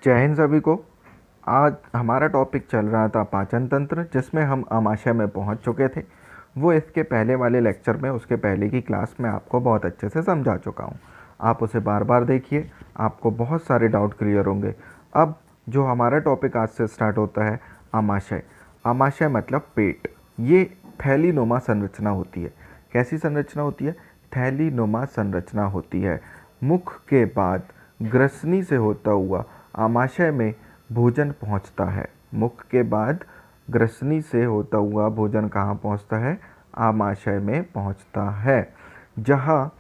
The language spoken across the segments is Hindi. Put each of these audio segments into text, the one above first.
जय हिंद सभी को। आज हमारा टॉपिक चल रहा था पाचन तंत्र, जिसमें हम आमाशय में पहुंच चुके थे। वो इसके पहले वाले लेक्चर में, उसके पहले की क्लास में आपको बहुत अच्छे से समझा चुका हूं। आप उसे बार बार देखिए, आपको बहुत सारे डाउट क्लियर होंगे। अब जो हमारा टॉपिक आज से स्टार्ट होता है, आमाशय। आमाशय मतलब पेट। ये थैलीनुमा संरचना होती है। कैसी संरचना होती है? थैलीनुमा संरचना होती है। मुख के बाद ग्रसनी से होता हुआ आमाशय में भोजन पहुंचता है। मुख के बाद ग्रसनी से होता हुआ भोजन कहाँ पहुंचता है? आमाशय में पहुंचता है, जहाँ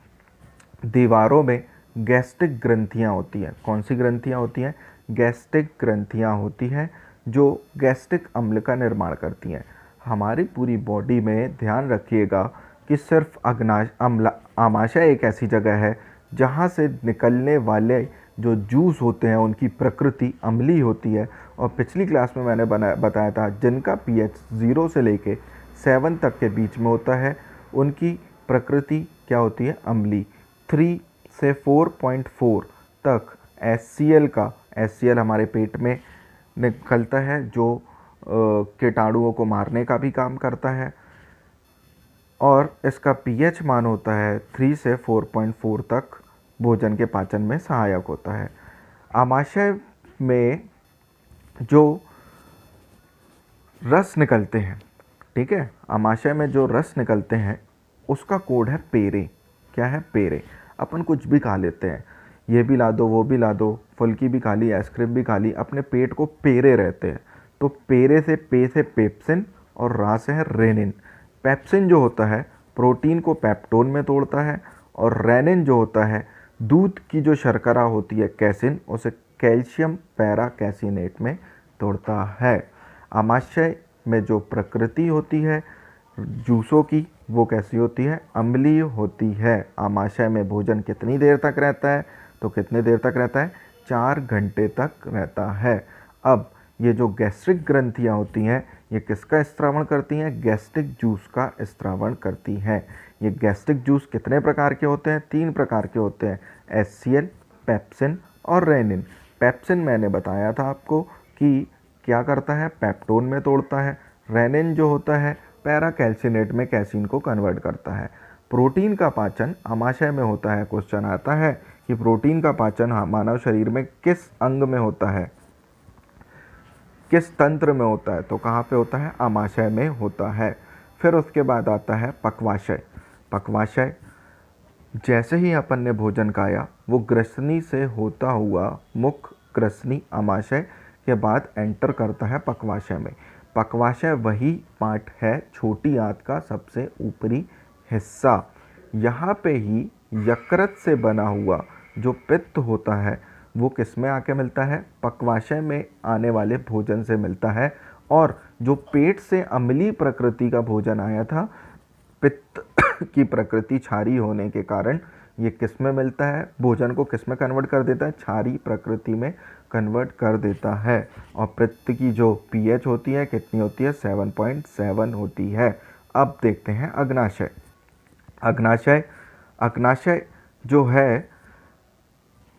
दीवारों में गैस्ट्रिक ग्रंथियाँ होती हैं। कौन सी ग्रंथियाँ होती हैं? गैस्ट्रिक ग्रंथियाँ होती हैं, जो गैस्ट्रिक अम्ल का निर्माण करती हैं। हमारी पूरी बॉडी में ध्यान रखिएगा कि सिर्फ आमाशय एक ऐसी जगह है जहाँ से निकलने वाले जो जूस होते हैं उनकी प्रकृति अम्लीय होती है। और पिछली क्लास में मैंने बताया था, जिनका पीएच 0 से लेके 7 तक के बीच में होता है, उनकी प्रकृति क्या होती है? अम्लीय। 3 से 4.4 तक HCl हमारे पेट में निकलता है, जो कीटाणुओं को मारने का भी काम करता है, और इसका पीएच मान होता है 3 से 4.4 तक भोजन के पाचन में सहायक होता है। आमाशय में जो रस निकलते हैं, ठीक है, आमाशय में जो रस निकलते हैं उसका कोड है पेरे। क्या है? पेरे। अपन कुछ भी खा लेते हैं, ये भी ला दो, वो भी ला दो, फुल्की भी खा ली, आइसक्रीम भी खा ली, अपने पेट को पेरे रहते हैं। तो पेरे से पेप्सिन और रा से है रेनिन। पेप्सिन जो होता है प्रोटीन को पेप्टोन में तोड़ता है, और रेनिन जो होता है दूध की जो शर्करा होती है कैसिन, उसे कैल्शियम पैरा कैसिनेट में तोड़ता है। आमाशय में जो प्रकृति होती है जूसों की, वो कैसी होती है? अम्लीय होती है। आमाशय में भोजन कितनी देर तक रहता है? तो कितने देर तक रहता है? 4 घंटे तक रहता है। अब ये जो गैस्ट्रिक ग्रंथियाँ होती हैं, ये किसका स्त्रावण करती हैं? गैस्ट्रिक जूस का स्त्रावण करती हैं। ये गैस्ट्रिक जूस कितने प्रकार के होते हैं? 3 प्रकार के होते हैं, HCl, पेप्सिन और रेनिन। पेप्सिन मैंने बताया था आपको कि क्या करता है? पेप्टोन में तोड़ता है। रेनिन जो होता है पैरा कैल्सिनेट में कैसीन को कन्वर्ट करता है। प्रोटीन का पाचन आमाशय में होता है। क्वेश्चन आता है कि प्रोटीन का पाचन मानव शरीर में किस अंग में होता है, किस तंत्र में होता है? तो कहाँ पे होता है? आमाशय में होता है। फिर उसके बाद आता है पक्वाशय। पक्वाशय, जैसे ही अपन ने भोजन खाया, वो ग्रसनी से होता हुआ मुख ग्रसनी आमाशय के बाद एंटर करता है पक्वाशय में। पक्वाशय वही पार्ट है, छोटी आंत का सबसे ऊपरी हिस्सा। यहाँ पे ही यकृत से बना हुआ जो पित्त होता है, वो किस में आके मिलता है? पक्वाशय में आने वाले भोजन से मिलता है। और जो पेट से अम्लीय प्रकृति का भोजन आया था, पित्त की प्रकृति क्षारीय होने के कारण, ये किस में मिलता है? भोजन को किस में कन्वर्ट कर देता है? क्षारीय प्रकृति में कन्वर्ट कर देता है। और पित्त की जो पीएच होती है कितनी होती है? 7.7 होती है। अब देखते हैं अग्नाशय। अग्नाशय, अग्नाशय जो है,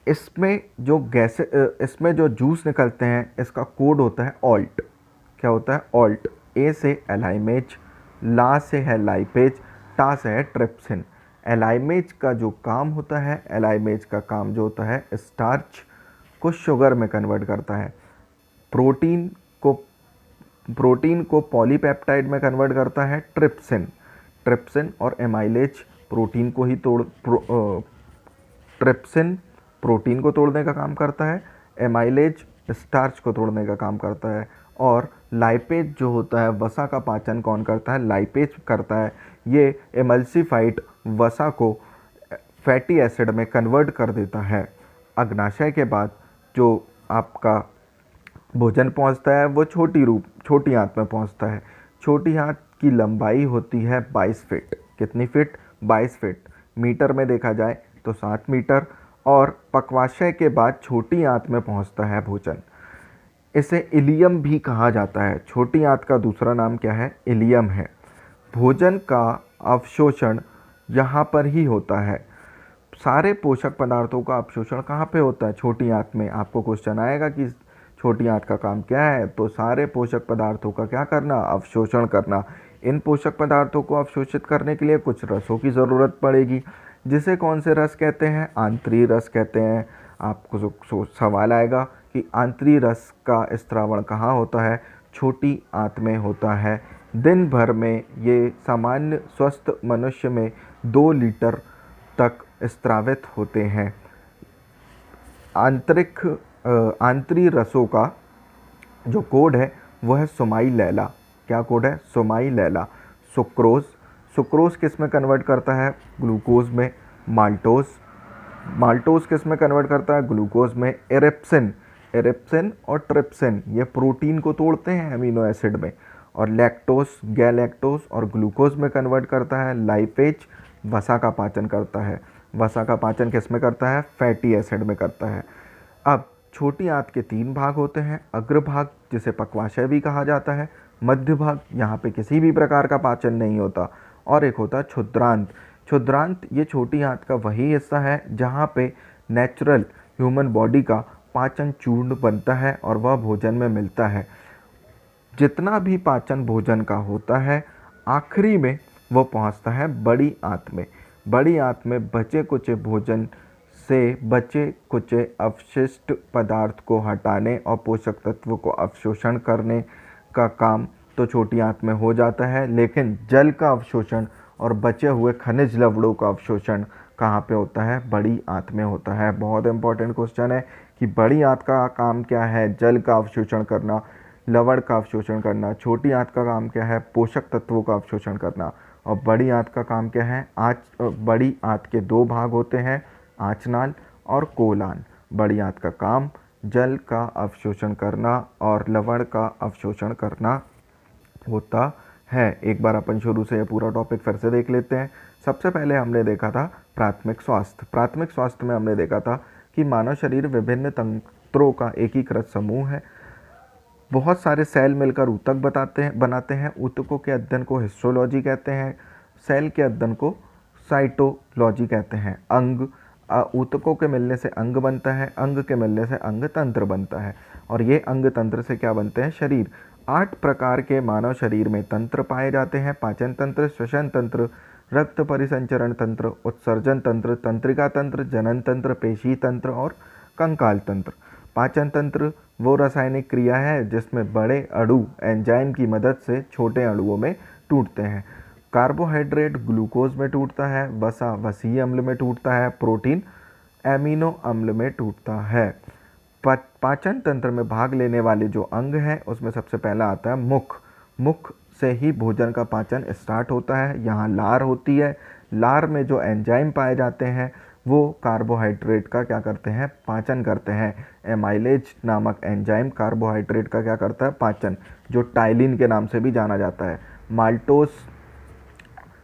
इसमें जो जूस निकलते हैं, इसका कोड होता है ऑल्ट। क्या होता है? ऑल्ट। ए से एलाइमेज, ला से है लाइपेज, टा से है ट्रिप्सिन। एलाइमेज का जो काम होता है, एलाइमेज का काम जो होता है, स्टार्च को शुगर में कन्वर्ट करता है। प्रोटीन को पॉलीपेप्टाइड में कन्वर्ट करता है ट्रिप्सिन। ट्रिप्सिन और एमाइलेज प्रोटीन को ही ट्रिप्सिन प्रोटीन को तोड़ने का काम करता है, एमाइलेज स्टार्च को तोड़ने का काम करता है, और लाइपेज जो होता है, वसा का पाचन कौन करता है? लाइपेज करता है। ये एमल्सिफाइड वसा को फैटी एसिड में कन्वर्ट कर देता है। अग्नाशय के बाद जो आपका भोजन पहुंचता है, वो छोटी आंत में पहुंचता है। छोटी आंत की लंबाई होती है 22 फीट। कितनी फीट? 22 फीट। मीटर में देखा जाए तो 7 मीटर। और पक्वाशय के बाद छोटी आंत में पहुंचता है भोजन। इसे इलियम भी कहा जाता है। छोटी आंत का दूसरा नाम क्या है? इलियम है। भोजन का अवशोषण यहाँ पर ही होता है। सारे पोषक पदार्थों का अवशोषण कहाँ पे होता है? छोटी आंत में। आपको क्वेश्चन आएगा कि छोटी आंत का काम क्या है, तो सारे पोषक पदार्थों का क्या करना? अवशोषण करना। इन पोषक पदार्थों को अवशोषित करने के लिए कुछ रसों की ज़रूरत पड़ेगी, जिसे कौन से रस कहते हैं? आंतरी रस कहते हैं। आपको सवाल आएगा कि आंतरी रस का स्त्रावण कहाँ होता है? छोटी आंत में होता है। दिन भर में ये सामान्य स्वस्थ मनुष्य में 2 लीटर तक स्त्रावित होते हैं। आंतरी रसों का जो कोड है वो है सुमाई लैला। क्या कोड है? सुमाई लैला। सुक्रोज किस में कन्वर्ट करता है? ग्लूकोज में। माल्टोज किस में कन्वर्ट करता है? ग्लूकोज में। एरिप्सिन और ट्रिप्सिन ये प्रोटीन को तोड़ते हैं अमीनो एसिड में। और गैलेक्टोज और ग्लूकोज में कन्वर्ट करता है लाइपेज। वसा का पाचन करता है। वसा का पाचन किस में करता है? फैटी एसिड में करता है। अब छोटी आंत के 3 भाग होते हैं। अग्रभाग जिसे पक्वाशय भी कहा जाता है, मध्य भाग यहाँ पे किसी भी प्रकार का पाचन नहीं होता, और एक होता है क्षुद्रांत। ये छोटी आंत का वही हिस्सा है जहाँ पे नेचुरल ह्यूमन बॉडी का पाचन चूर्ण बनता है और वह भोजन में मिलता है। जितना भी पाचन भोजन का होता है आखिरी में वो पहुंचता है बड़ी आंत में। बड़ी आंत में बचे कुचे भोजन से बचे कुचे अवशिष्ट पदार्थ को हटाने और पोषक तत्व को अवशोषण करने का काम तो छोटी आंत में हो जाता है, लेकिन जल का अवशोषण और बचे हुए खनिज लवणों का अवशोषण कहाँ पे होता है? बड़ी आंत में होता है। बहुत इंपॉर्टेंट क्वेश्चन है कि बड़ी आंत का काम क्या है? जल का अवशोषण करना, लवण का अवशोषण करना। छोटी आंत का काम क्या है? पोषक तत्वों का अवशोषण करना। और बड़ी आंत का काम क्या है? बड़ी आंत के 2 भाग होते हैं, आँचनाल और कोलान। बड़ी आंत का काम जल का अवशोषण करना और लवण का अवशोषण करना होता है। एक बार अपन शुरू से ये पूरा टॉपिक फिर से देख लेते हैं। सबसे पहले हमने देखा था प्राथमिक स्वास्थ्य। प्राथमिक स्वास्थ्य में हमने देखा था कि मानव शरीर विभिन्न तंत्रों का एकीकृत समूह है। बहुत सारे सेल मिलकर ऊतक बनाते हैं। ऊतकों के अध्ययन को हिस्टोलॉजी कहते हैं। सेल के अध्ययन को साइटोलॉजी कहते हैं। ऊतकों के मिलने से अंग बनता है, अंग के मिलने से अंग तंत्र बनता है, और ये अंग तंत्र से क्या बनते हैं? शरीर। 8 प्रकार के मानव शरीर में तंत्र पाए जाते हैं। पाचन तंत्र, श्वसन तंत्र, रक्त परिसंचरण तंत्र, उत्सर्जन तंत्र, तंत्रिका तंत्र, जनन तंत्र, पेशी तंत्र और कंकाल तंत्र। पाचन तंत्र वो रासायनिक क्रिया है जिसमें बड़े अणु एंजाइम की मदद से छोटे अणुओं में टूटते हैं। कार्बोहाइड्रेट ग्लूकोज में टूटता है, वसा वसीय अम्ल में टूटता है, प्रोटीन एमिनो अम्ल में टूटता है। पाचन तंत्र में भाग लेने वाले जो अंग हैं उसमें सबसे पहला आता है मुख। मुख से ही भोजन का पाचन स्टार्ट होता है। यहाँ लार होती है। लार में जो एंजाइम पाए जाते हैं वो कार्बोहाइड्रेट का क्या करते हैं? पाचन करते हैं। एमाइलेज नामक एंजाइम कार्बोहाइड्रेट का क्या करता है? पाचन, जो टाइलिन के नाम से भी जाना जाता है।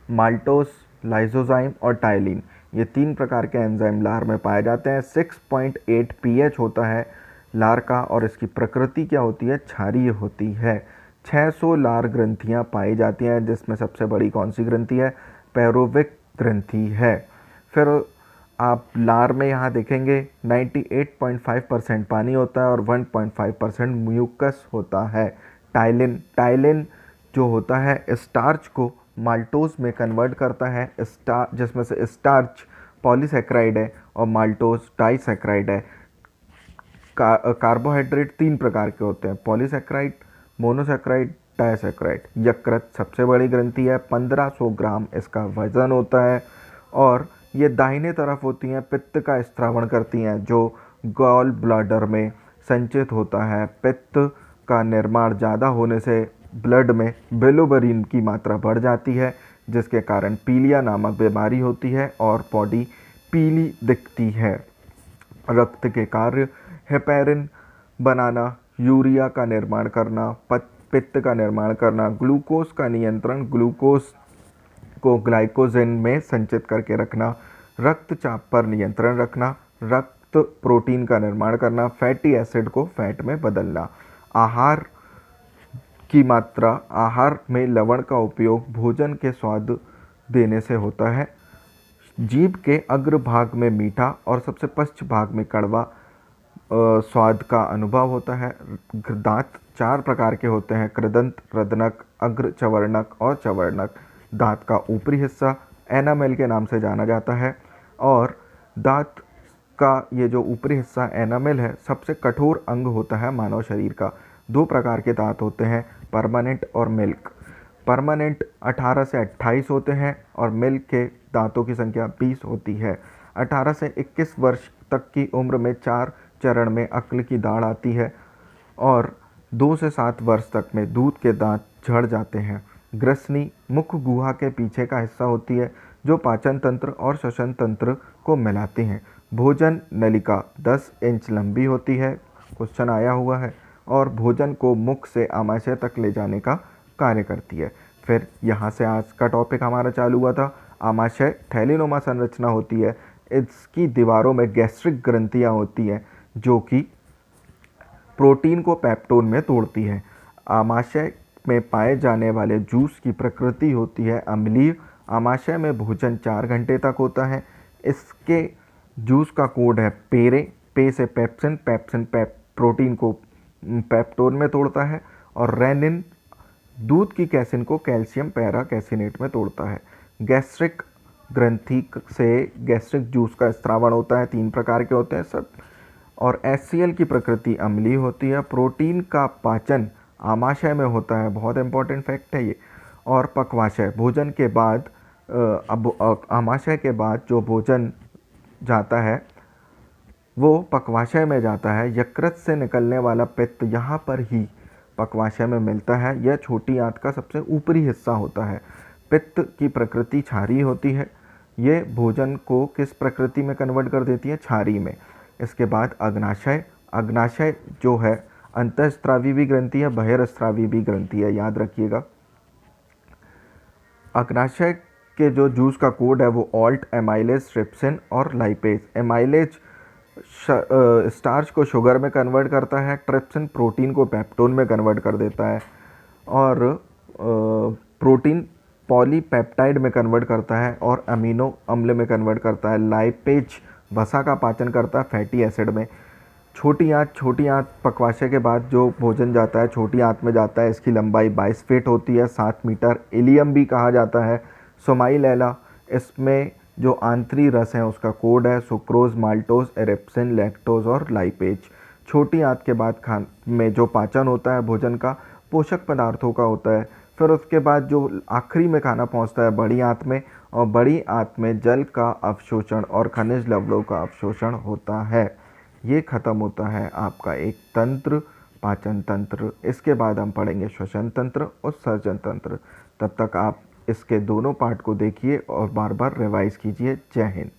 माल्टोस, लाइसोजाइम और टाइलिन, ये 3 प्रकार के एंजाइम लार में पाए जाते हैं। 6.8 pH होता है लार का, और इसकी प्रकृति क्या होती है? क्षारीय होती है। 600 लार ग्रंथियाँ पाई जाती हैं, जिसमें सबसे बड़ी कौन सी ग्रंथि है? पैरोविक ग्रंथि है। फिर आप लार में यहाँ देखेंगे 98.5% पानी होता है और 1.5% म्यूकस होता है। टाइलिन जो होता है स्टार्च को माल्टोज में कन्वर्ट करता है, जिसमें से स्टार्च पॉलीसैकेराइड है और माल्टोज डाइसैकेराइड है। कार्बोहाइड्रेट 3 प्रकार के होते हैं, पॉलीसैकेराइड, मोनोसैकेराइड, डाइसैकेराइड। यकृत सबसे बड़ी ग्रंथि है, 1500 ग्राम इसका वजन होता है, और ये दाहिने तरफ होती हैं, पित्त का स्त्रावण करती हैं जो गॉल ब्लैडर में संचित होता है। पित्त का निर्माण ज़्यादा होने से ब्लड में बिलिरुबिन की मात्रा बढ़ जाती है, जिसके कारण पीलिया नामक बीमारी होती है और बॉडी पीली दिखती है। रक्त के कार्य हेपेरिन बनाना, यूरिया का निर्माण करना, पित्त का निर्माण करना, ग्लूकोज का नियंत्रण, ग्लूकोज को ग्लाइकोजन में संचित करके रखना, रक्तचाप पर नियंत्रण रखना, रक्त प्रोटीन का निर्माण करना, फैटी एसिड को फैट में बदलना। आहार की मात्रा, आहार में लवण का उपयोग भोजन के स्वाद देने से होता है। जीभ के अग्र भाग में मीठा और सबसे पश्च भाग में कड़वा स्वाद का अनुभव होता है। दांत 4 प्रकार के होते हैं, कृदंत, कृदनक, अग्र चवर्णक और चवर्णक। दांत का ऊपरी हिस्सा एनामेल के नाम से जाना जाता है और दांत का ये जो ऊपरी हिस्सा एनामेल है सबसे कठोर अंग होता है मानव शरीर का। 2 प्रकार के दांत होते हैं, परमानेंट और मिल्क। परमानेंट 18 से 28 होते हैं और मिल्क के दांतों की संख्या 20 होती है। 18 से 21 वर्ष तक की उम्र में 4 चरण में अक्ल की दाढ़ आती है और 2 से 7 वर्ष तक में दूध के दांत झड़ जाते हैं। ग्रसनी मुख गुहा के पीछे का हिस्सा होती है जो पाचन तंत्र और श्वसन तंत्र को मिलाती हैं। भोजन नलिका 10 इंच लंबी होती है, क्वेश्चन आया हुआ है, और भोजन को मुख से आमाशय तक ले जाने का कार्य करती है। फिर यहाँ से आज का टॉपिक हमारा चालू हुआ था। आमाशय थैलीनुमा संरचना होती है, इसकी दीवारों में गैस्ट्रिक ग्रंथियाँ होती हैं जो कि प्रोटीन को पेप्टोन में तोड़ती है। आमाशय में पाए जाने वाले जूस की प्रकृति होती है अम्लीय। आमाशय में भोजन 4 घंटे तक होता है। इसके जूस का कोड है पेरे। पे से पेप्सिन, पेप्सिन प्रोटीन को पेप्टोन में तोड़ता है और रेनिन दूध की कैसिन को कैल्शियम पैरा कैसिनेट में तोड़ता है। गैस्ट्रिक ग्रंथि से गैस्ट्रिक जूस का स्त्रावण होता है, 3 प्रकार के होते हैं सब, और HCl की प्रकृति अम्लीय होती है। प्रोटीन का पाचन आमाशय में होता है, बहुत इंपॉर्टेंट फैक्ट है ये। और पक्वाशय, भोजन के बाद आमाशय के बाद जो भोजन जाता है वो पक्वाशय में जाता है। यकृत से निकलने वाला पित्त यहाँ पर ही पक्वाशय में मिलता है। यह छोटी आंत का सबसे ऊपरी हिस्सा होता है। पित्त की प्रकृति क्षारीय होती है। ये भोजन को किस प्रकृति में कन्वर्ट कर देती है? क्षारीय में। इसके बाद अग्नाशय। अग्नाशय जो है अंतःस्रावी भी ग्रंथि है, बहिर्स्रावी भी ग्रंथि है, याद रखिएगा। अग्नाशय के जो जूस का कोड है वो ऑल्ट, एमाइलेज, ट्रिप्सिन और लाइपेज। एमाइलेज स्टार्च को शुगर में कन्वर्ट करता है, ट्रिप्सिन प्रोटीन को पेप्टोन में कन्वर्ट कर देता है और प्रोटीन पॉलीपेप्टाइड में कन्वर्ट करता है और अमीनो अम्ल में कन्वर्ट करता है। लाइपेज वसा का पाचन करता है फैटी एसिड में। छोटी आंत पक्वाशय के बाद जो भोजन जाता है छोटी आंत में जाता है। इसकी लंबाई 22 फीट होती है, 7 मीटर। इलियम भी कहा जाता है। सोमाई लैला, इसमें जो आंतरी रस है उसका कोड है सुक्रोज, माल्टोज, एरिप्सिन, लैक्टोज और लाइपेज। छोटी आंत के बाद में जो पाचन होता है भोजन का पोषक पदार्थों का होता है। फिर उसके बाद जो आखिरी में खाना पहुंचता है बड़ी आंत में, और बड़ी आंत में जल का अवशोषण और खनिज लवणों का अवशोषण होता है। ये खत्म होता है आपका एक तंत्र, पाचन तंत्र। इसके बाद हम पढ़ेंगे श्वसन तंत्र और सर्जन तंत्र। तब तक आप इसके दोनों पार्ट को देखिए और बार बार रिवाइज कीजिए। जय हिंद।